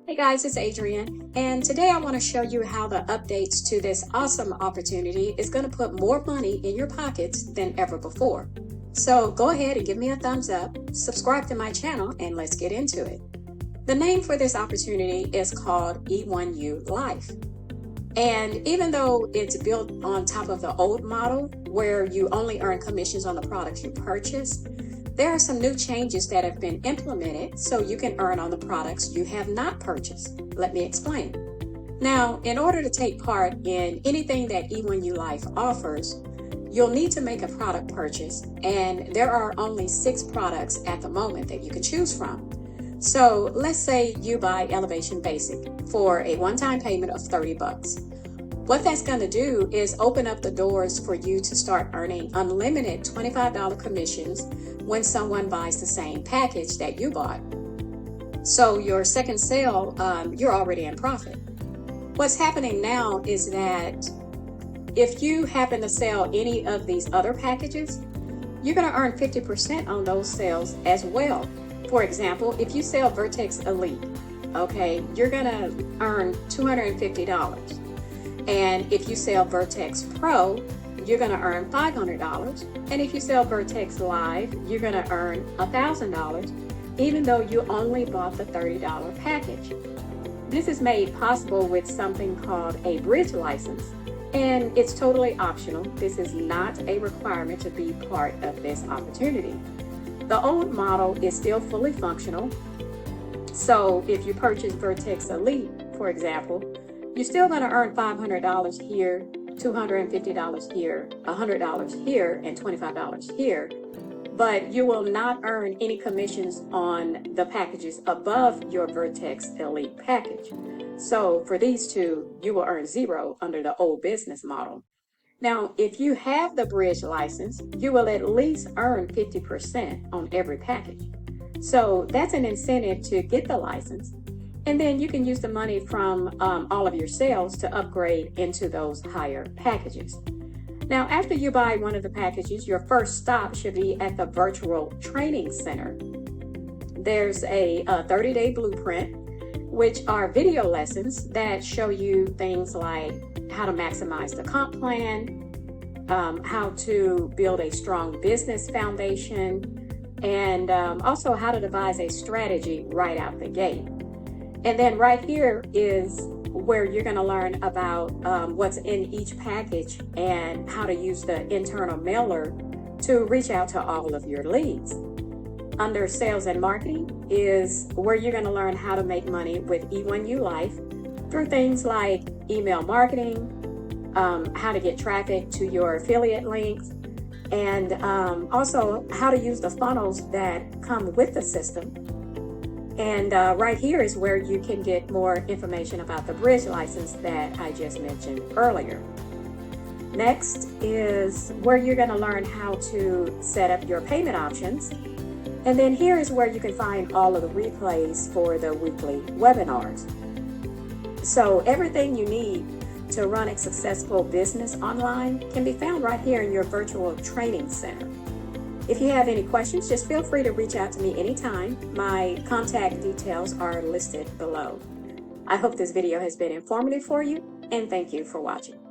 Hey guys, it's Adrienne, and today I want to show you how the updates to this awesome opportunity is going to put more money in your pockets than ever before. So go ahead and give me a thumbs up, subscribe to my channel, and let's get into it. The name for this opportunity is called E1U Life. And even though it's built on top of the old model where you only earn commissions on the products you purchase, there are some new changes that have been implemented so you can earn on the products you have not purchased. Let me explain. Now, in order to take part in anything that E1U Life offers, you'll need to make a product purchase, and there are only 6 products at the moment that you can choose from. So let's say you buy Elevation Basic for a one-time payment of $30. What that's going to do is open up the doors for you to start earning unlimited $25 commissions when someone buys the same package that you bought. So your second sale, you're already in profit. What's happening now is that if you happen to sell any of these other packages, you're going to earn 50% on those sales as well. For example, if you sell Vertex Elite, okay, you're going to earn $250. And if you sell Vertex Pro, you're going to earn $500. And if you sell Vertex Live, you're going to earn $1,000, even though you only bought the $30 package. This is made possible with something called a bridge license, and it's totally optional. This is not a requirement to be part of this opportunity. The old model is still fully functional. So if you purchase Vertex Elite, for example, you're still going to earn $500 here, $250 here, $100 here, and $25 here. But you will not earn any commissions on the packages above your Vertex Elite package. So for these two, you will earn 0 under the old business model. Now, if you have the bridge license, you will at least earn 50% on every package. So that's an incentive to get the license. And then you can use the money from all of your sales to upgrade into those higher packages. Now, after you buy one of the packages, your first stop should be at the virtual training center. There's a 30-day blueprint, which are video lessons that show you things like how to maximize the comp plan, how to build a strong business foundation, and also how to devise a strategy right out the gate. And then right here is where you're going to learn about what's in each package and how to use the internal mailer to reach out to all of your leads. Under sales and marketing is where you're going to learn how to make money with E1U Life through things like email marketing, how to get traffic to your affiliate links, and also how to use the funnels that come with the system. And right here is where you can get more information about the bridge license that I just mentioned earlier. Next is where you're going to learn how to set up your payment options. And then here is where you can find all of the replays for the weekly webinars. So everything you need to run a successful business online can be found right here in your virtual training center. If you have any questions, just feel free to reach out to me anytime. My contact details are listed below. I hope this video has been informative for you, and thank you for watching.